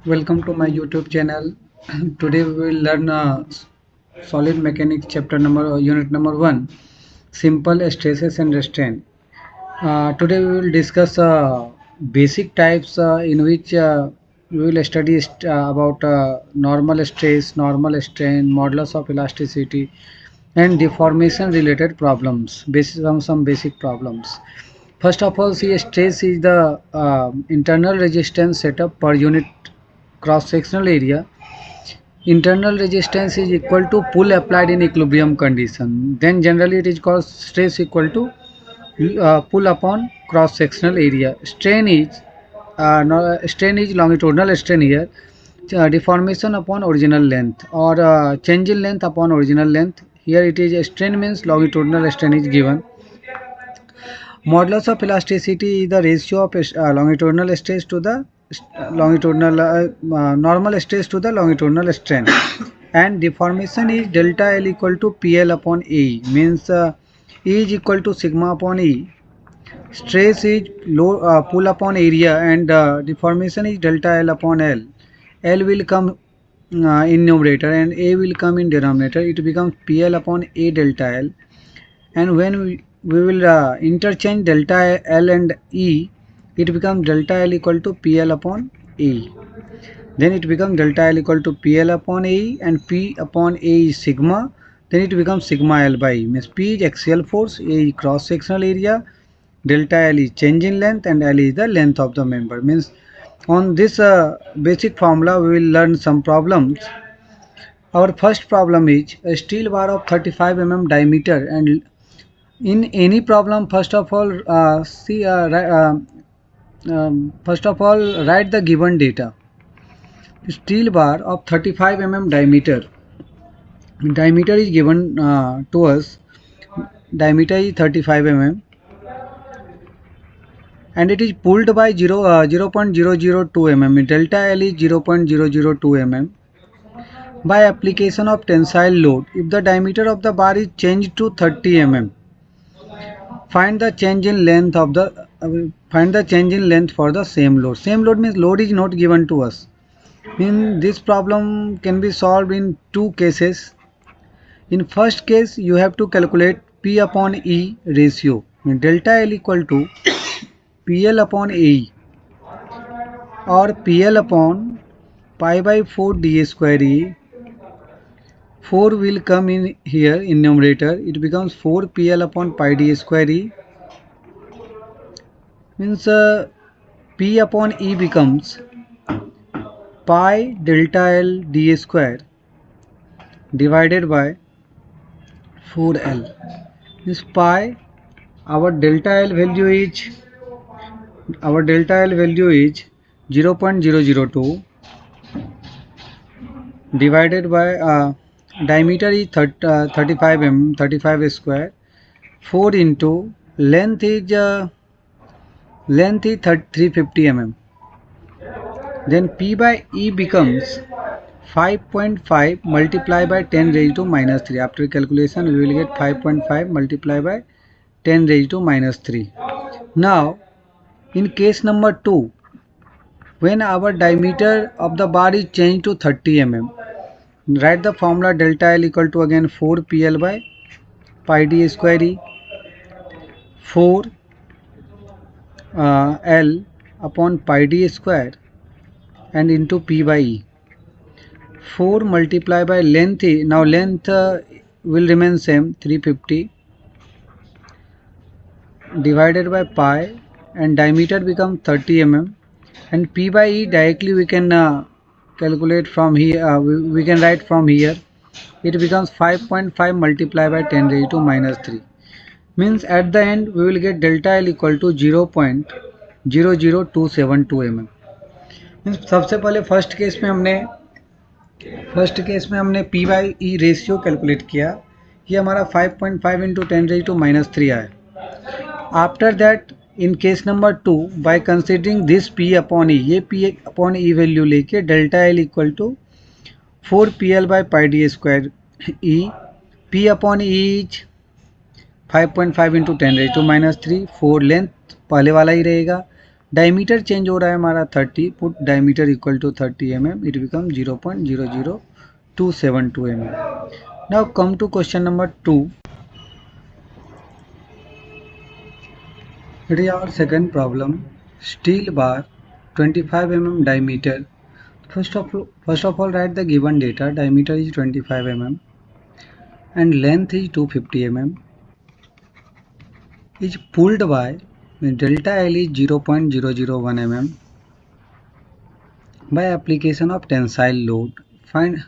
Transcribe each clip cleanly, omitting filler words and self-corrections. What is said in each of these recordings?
Welcome to my YouTube channel. Today we will learn solid mechanics unit number 1, simple stresses and restraint. Today we will discuss basic types in which we will study about normal stress, normal strain, modulus of elasticity, and deformation related problems based on some basic problems. First of all, see, stress is the internal resistance setup per unit cross sectional area. Internal resistance is equal to pull applied in equilibrium condition. Then generally it is called stress equal to pull upon cross sectional area. Strain is longitudinal strain here. Deformation upon original length or change in length upon original length. Here it is strain means longitudinal strain is given. Modulus of elasticity is the ratio of longitudinal stress to the normal stress to the longitudinal strain. And deformation is delta L equal to PL upon A, means E is equal to sigma upon E. Stress is pull upon area, and deformation is delta L upon L. L will come in numerator and A will come in denominator. It becomes PL upon A delta L. And when we will interchange delta L and E, it becomes delta L equal to PL upon E. Then it becomes delta L equal to PL upon E, and P upon A is sigma. Then it becomes sigma L by E, means P is axial force, A is cross sectional area, delta L is change in length, and L is the length of the member. Means on this basic formula we will learn some problems. Our first problem is a steel bar of 35 mm diameter, and in any problem, first of all write the given data. Steel bar of 35 mm diameter. Diameter is given to us. Diameter is 35 mm, and it is pulled by 0.002 mm. Delta L is 0.002 mm. By application of tensile load, if the diameter of the bar is changed to 30 mm, find the change in length of the for the same load. Same load means load is not given to us. In this problem can be solved in two cases. In first case, you have to calculate P upon E ratio. Delta L equal to PL upon AE, or PL upon pi by 4 d square E. 4 will come in here in numerator. It becomes 4 PL upon pi d square E. Means P upon E becomes pi delta L d square divided by 4L. This pi, our delta L value is 0.002 divided by diameter is 35 mm, 35 square. 4 into length is 350 mm. Then P by E becomes 5.5 multiplied by 10 raised to minus 3. After calculation, we will get 5.5 multiplied by 10 raised to minus 3. Now, in case number 2, when our diameter of the bar is changed to 30 mm, write the formula delta L equal to again 4 PL by pi d square E, 4 L upon pi d square, and into P by E. 4 multiplied by length, now length will remain same, 350, divided by pi, and diameter becomes 30 mm, and P by E directly we can calculate from here, we can write from here. It becomes 5.5 multiplied by 10 raised to minus 3. Means at the end we will get delta L equal to 0.00272 mm. Means सबसे पहले first case में हमने P by E ratio calculate किया. ये हमारा 5.5 into 10 raise to minus 3 आया. After that in case number 2, by considering this P upon E, ये P upon E value लेके delta L equal to 4 PL by pi d square E. P upon E is 5.5 into 10 raise to minus 3. 4 length पहले वाला ही रहेगा. Diameter change हो रहा है हमारा 30, put diameter equal to 30 mm, it become 0.00272 mm. Now come to question number 2. It is our second problem. Steel bar 25 mm diameter. First of all write the given data. Diameter is 25 mm and length is 250 mm. Is pulled by delta L is 0.001 mm by application of tensile load. Find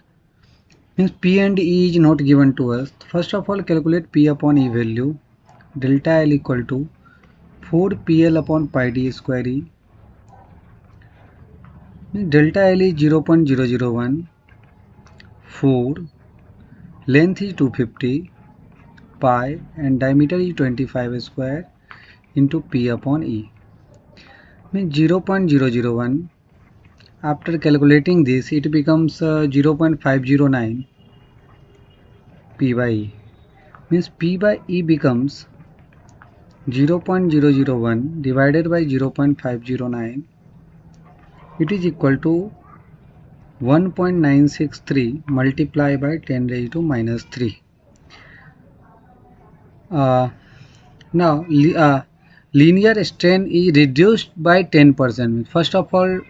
means P and E is not given to us. First of all calculate P upon E value. Delta L equal to 4 PL upon pi d square E. Delta L is 0.001, 4, length is 250, pi and diameter is 25 square into P upon E. Means 0.001. After calculating this, it becomes 0.509 P by E. Means P by E becomes 0.001 divided by 0.509. It is equal to 1.963 multiplied by 10 raised to minus 3. Now linear strain is reduced by 10%. First of all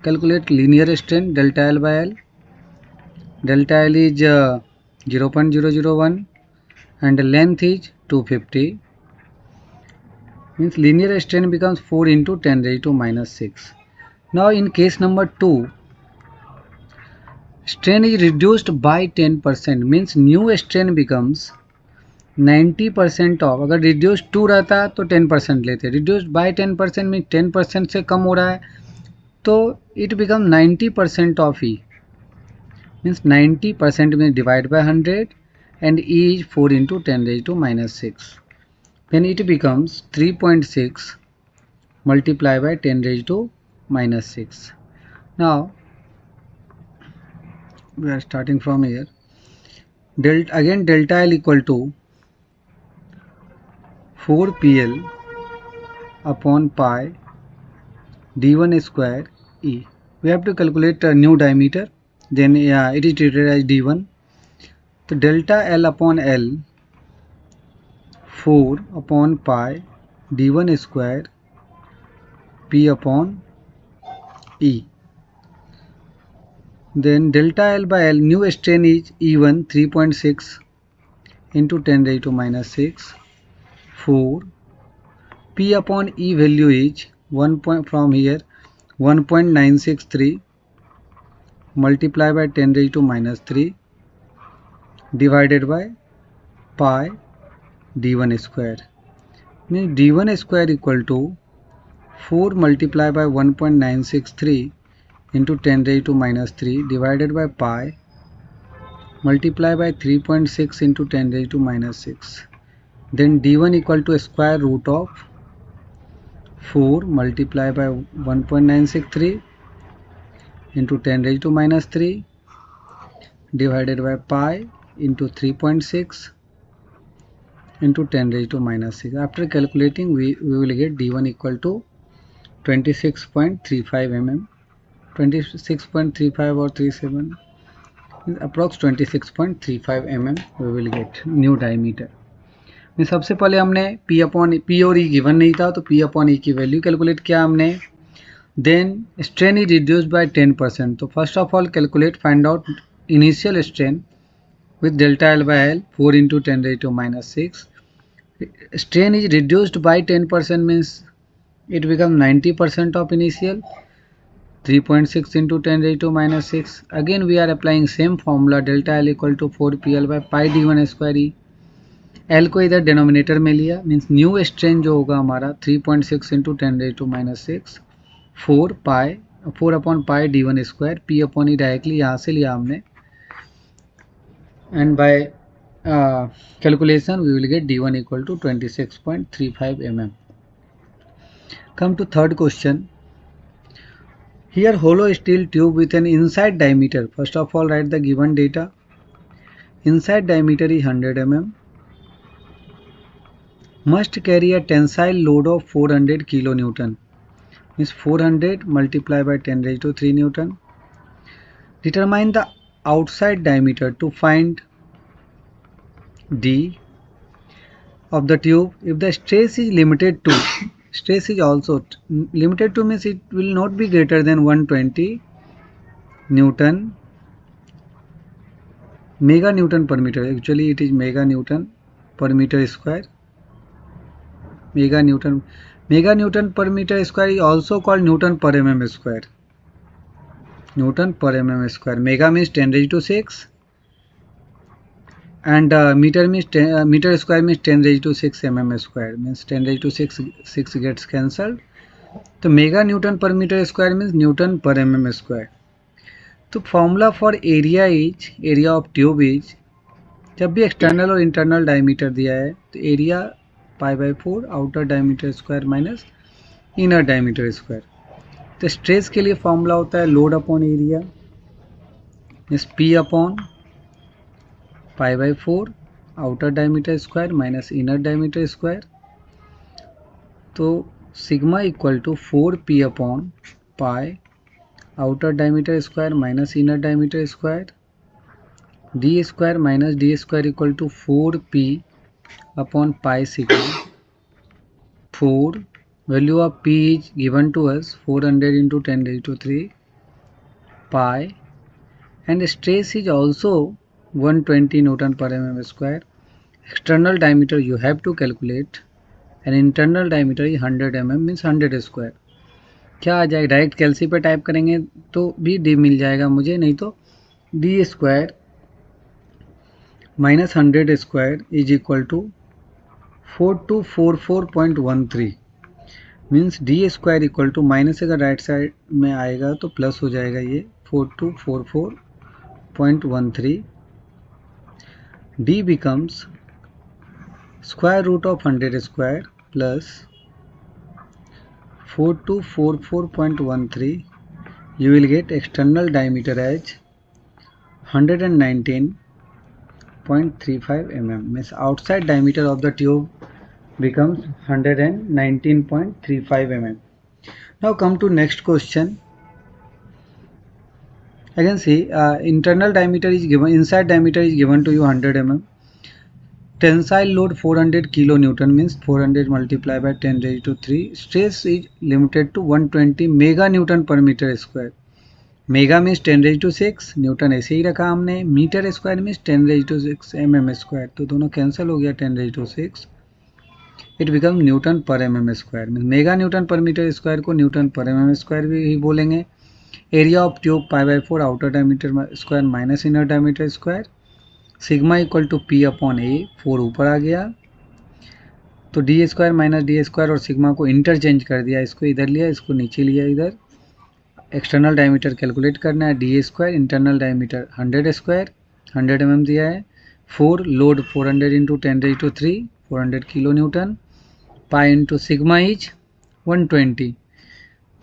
calculate linear strain delta L by L. Delta L is 0.001 and the length is 250. Means linear strain becomes 4 into 10 raised to minus 6. Now in case number 2, strain is reduced by 10%, means new strain becomes 90% of. अगर reduce 2 रहता तो 10% लेते, reduced by 10% में 10% से कम हो रहा है तो it become 90% of E. Means 90% में divide by 100 and E is 4 into 10 raise to minus 6. Then it becomes 3.6 multiply by 10 raise to minus 6. Now we are starting from here. Delta L equal to 4 PL upon pi d1 square E. We have to calculate a new diameter. Then it is treated as d1. So delta L upon L 4 upon pi d1 square P upon E. Then delta L by L new strain is E1 3.6 into 10 raised to minus 6. 4 P upon E value is 1 point from here 1.963 multiply by 10 raised to minus 3 divided by pi d1 square. Means d1 square equal to 4 multiplied by 1.963 into 10 raised to minus 3 divided by pi multiplied by 3.6 into 10 raised to minus 6. Then d1 equal to square root of 4 multiplied by 1.963 into 10 raised to minus 3 divided by pi into 3.6 into 10 raised to minus 6. After calculating we will get d1 equal to 26.35 mm. 26.35 or 37 approx 26.35 mm we will get new diameter. सबसे पहले हमने P upon P और E given नहीं था तो P upon E की value calculate किया हमने. Then strain is reduced by 10%. तो first of all calculate find out initial strain with delta L by L 4 into 10 raised to minus 6. Strain is reduced by 10% means it becomes 90% of initial. 3.6 into 10 raised to minus 6. Again we are applying same formula delta L equal to 4 PL by pi d1 square E. L को इधर denominator में लिया means new strain जो होगा हमारा 3.6 into 10 raised to minus 6 4 upon pi d1 square P upon E directly यहाँ से लिया हमने and by calculation we will get d1 equal to 26.35 mm. Come to third question. Here hollow steel tube with an inside diameter. First of all write the given data. Inside diameter is 100 mm. Must carry a tensile load of 400 kilonewton. means 400 multiplied by 10 raised to 3 Newton. Determine the outside diameter to find D of the tube if the stress is limited to stress is also limited to means it will not be greater than 120 Newton mega Newton per meter. Actually it is mega Newton per meter square. Mega Newton per meter square is also called Newton per mm square. Newton per mm square. Mega means 10 raised to 6 and meter means meter square means 10 raised to 6 mm square, means 10 raised to 6 gets cancelled. तो mega newton per metre square means newton पर mm square. तो formula for area is area of tube is, जब भी external और internal diameter दिया है तो area π/4 outer diameter square minus inner diameter square. तो स्ट्रेस के लिए फॉर्मूला होता है load upon area means P upon π/4 outer diameter square minus inner diameter square. तो sigma equal to 4P upon pi outer diameter square minus inner diameter square. D square minus D square equal to 4P upon pi sigma. 4 value of P is given to us 400 into 10 raised to 3 pi and stress is also 120 Newton per mm square. External diameter you have to calculate and internal diameter is 100 mm means 100 square. क्या आ जाएगा, direct कैलसी पे type करेंगे तो भी D मिल जाएगा मुझे, नहीं तो D square minus 100 square is equal to 4244.13 means D square equal to minus अगर राइट साइड में आएगा तो प्लस हो जाएगा ये 4244.13. D becomes square root of 100 square plus 4244.13. You will get external diameter as 119.35 mm. Means outside diameter of the tube becomes 119.35 mm. Now come to next question. Again see internal diameter is given, inside diameter is given to you 100 mm. Tensile load 400 kilonewton means 400 multiplied by 10 raised to 3. Stress is limited to 120 mega Newton per meter square. Mega means 10 raised to 6, newton ऐसे ही रखा हमने. Metre square means 10 raised to 6 mm square, तो दोनों cancel हो गया 10 raised to 6. It become newton पर mm square. Mega newton per metre square को न्यूटन पर mm स्क्वायर भी बोलेंगे. Area of tube π/4 outer diameter square minus inner diameter square. Sigma equal to P upon A, 4 ऊपर आ गया तो D square minus D square और sigma को interchange कर दिया, इसको इधर लिया इसको नीचे लिया इधर. एक्सटर्नल डायमीटर कैलकुलेट करना है, D square internal diameter 100 square 100 mm दिया है. 4 load 400 into 10 raised to 3 400 kilo Newton. Pi into sigma is 120.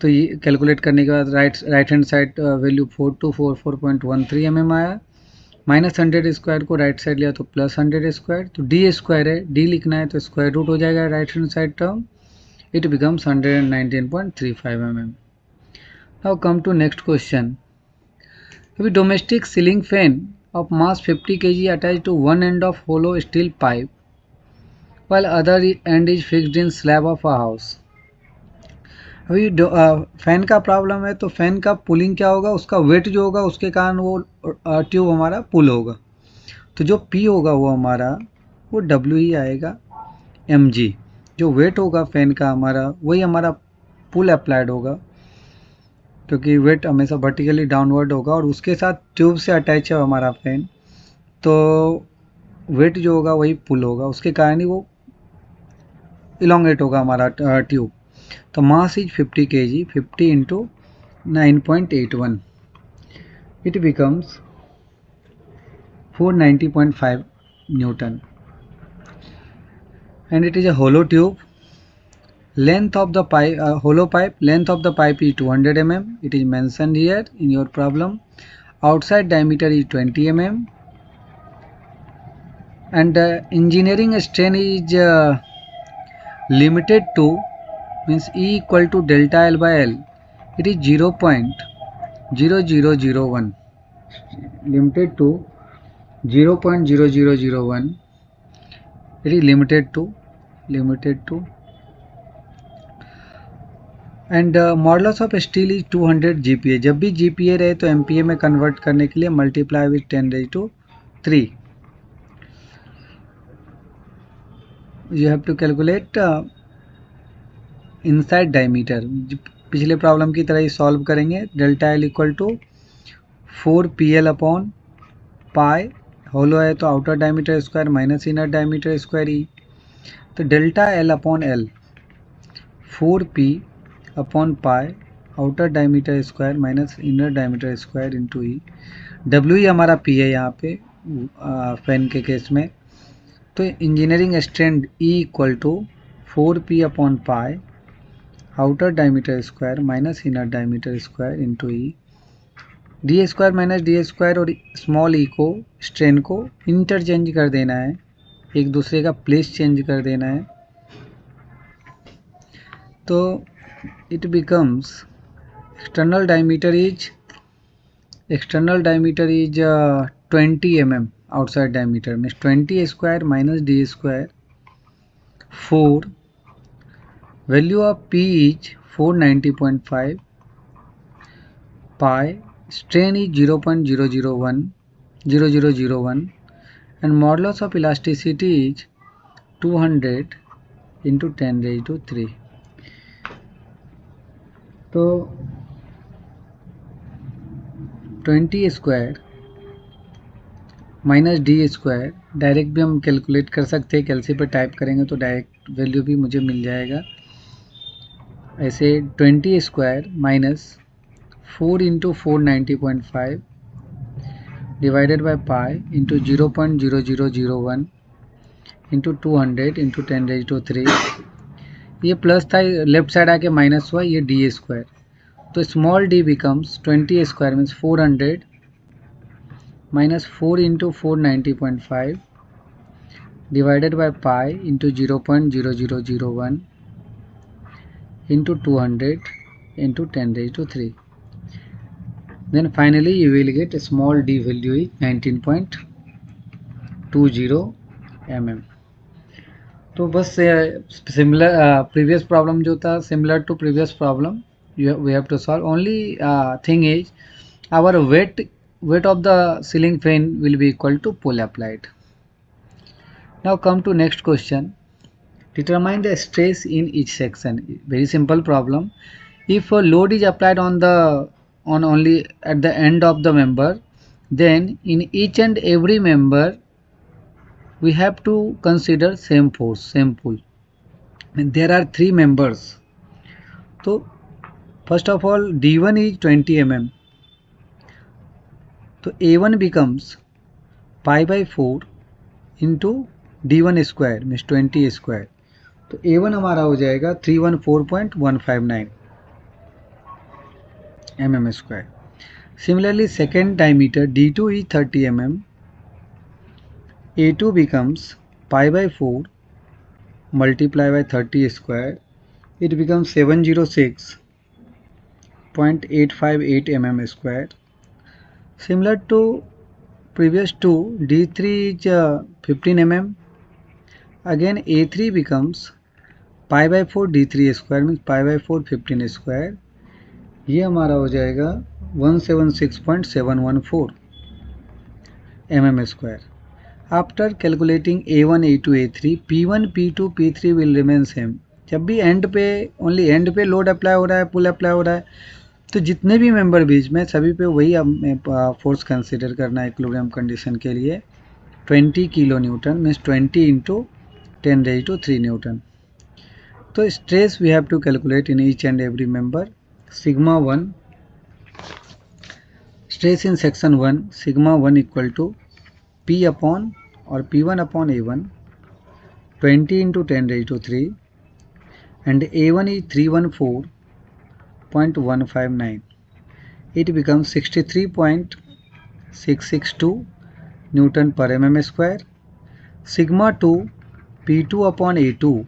तो ये कैलकुलेट करने के बाद right hand side value 4244.13 mm आया. माइनस 100 स्क्वायर को राइट साइड लिया तो प्लस 100 स्क्वायर. तो डी स्क्वायर है, डी लिखना है तो स्क्वायर रूट हो जाएगा right hand side term. It becomes 119.35 mm. Now come to next question. A domestic ceiling fan of mass 50 kg attached to one end of hollow steel pipe while other end is fixed in slab of a house. अभी fan का problem है तो fan का pulling क्या होगा, उसका wait जो होगा उसके कारण वो ट्यूब हमारा पुल होगा. तो जो P होगा वो हमारा वो W ही आएगा mg. जो वेट होगा फैन का हमारा वही हमारा पुल अप्लाइड होगा क्योंकि वेट हमेशा वर्टिकली डाउनवर्ड होगा और उसके साथ ट्यूब से अटैच है हमारा फैन, तो वेट जो होगा वही पुल होगा, उसके कारण ही वो इलोंगेट होगा हमारा ट्यूब. तो mass is 50 kg, 50 into 9.81. It becomes 490.5 Newton and it is a hollow tube. Length of the pipe, hollow pipe, length of the pipe is 200 mm. It is mentioned here in your problem. Outside diameter is 20 mm. And engineering strain is limited to means E equal to delta L by L, it is 0.0001, limited to 0.0001, it is limited to and modulus of steel is 200 GPa. जब भी GPa रहे तो MPa में convert करने के लिए multiply with 10⁻³ you have to calculate inside diameter. पिछले problem की तरह ही सॉल्व करेंगे. Delta L equal to 4PL upon pi, hollow है तो outer diameter square minus inner diameter square E. तो delta L upon L 4P upon pi outer diameter square minus inner diameter square into E. W ही हमारा P है यहाँ पे fan के case में. तो engineering strength E equal to 4P upon pi outer diameter square minus inner diameter square into E. D square minus D square और small E को स्ट्रेन को इंटरचेंज कर देना है, एक दूसरे का प्लेस चेंज कर देना है. तो it becomes external diameter is 20 mm. outside diameter means 20 square minus d square 4. Value of P is 490.5. pi strain is 0.0001 and modulus of elasticity is 200 into 10⁻³. तो 20 square minus D square direct भी हम calculate कर सकते हैं. कैलसी पे type करेंगे तो direct value भी मुझे मिल जाएगा. ऐसे 20 square minus 4 into 490.5 divided by pi into 0.0001 into 200 into 10⁻³ ये प्लस था, लेफ्ट साइड आके माइनस हुआ, ये डी स्क्वायर. तो small D becomes 20 square means 400 minus 4 into 490.5 divided by pi into 0.0001 into 200 into 10⁻³. Then finally you will get small D value is 19.20 mm. तो बस similar previous problem जो था similar to previous problem we have to solve. Only thing is our weight of the ceiling fan will be equal to pull applied. Now come to next question. Determine the stress in each section. Very simple problem. If a load is applied on only at the end of the member, then in each and every member we have to consider same force, same pull. And there are 3 members. So first of all D1 is 20 mm. तो A1 becomes pi by 4 into D1 square means 20 square. तो A1 हमारा हो जाएगा 314.159 mm square. Similarly second diameter D2 is 30 mm. A2 becomes pi by 4 multiply by 30 square, it becomes 706.858 mm square. Similar to previous two, D3 is 15 mm. Again A3 becomes pi by 4 D3 square means pi by 4 15 square. ये हमारा हो जाएगा 176.714 mm square. After calculating A1, A2, A3, P1, P2, P3 will remain same. जब भी and पे only and पे load apply हो रहा है, पुल अप्लाई हो रहा है, तो जितने भी मेंबर बीच में सभी पे वही हमें फोर्स कंसिडर करना है इक्विलिब्रियम कंडीशन के लिए. 20 kilo newton means 20 into 10⁻³ newton. तो stress we have to calculate in each and every member. Sigma 1 stress in section 1 sigma 1 equal to P upon और P1 upon A1 20 into 10⁻³ and A1 is 314.159. It becomes 63.662 Newton per mm square. Sigma 2 P2 upon A2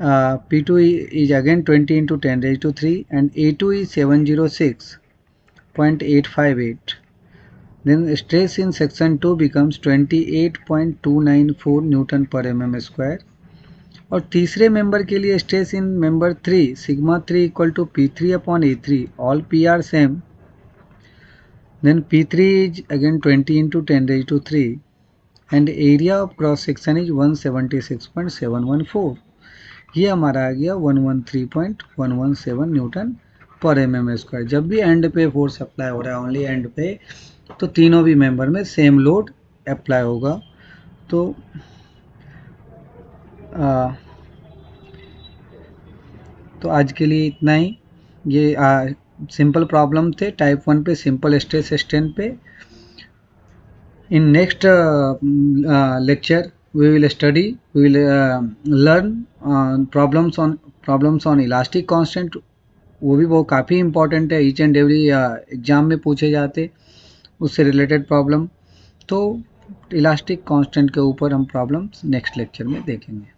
P2 is again 20 into 10 raised to 3 and A2 is 706.858. Then stress in section 2 becomes 28.294 newton पर mm square. और तीसरे member के लिए stress in member 3 sigma 3 equal to P3 upon A3. All P are same. Then P3 is again 20 into 10 raised to 3 and area of cross section is 176.714. ये हमारा आ गया 113.117 Newton पर mm square. जब भी एंड पे force apply हो रहा है ओनली एंड पे, तो तीनों भी मेंबर में सेम लोड अप्लाई होगा. तो आज के लिए इतना ही. ये सिंपल प्रॉब्लम थे टाइप 1 पे, सिंपल स्ट्रेस स्ट्रेन पे. In next lecture we will learn problems on elastic constant. वो काफ़ी इंपॉर्टेंट है, ईच एंड एवरी एग्जाम में पूछे जाते उससे रिलेटेड प्रॉब्लम. तो इलास्टिक कांस्टेंट के ऊपर हम प्रॉब्लम्स नेक्स्ट लेक्चर में देखेंगे.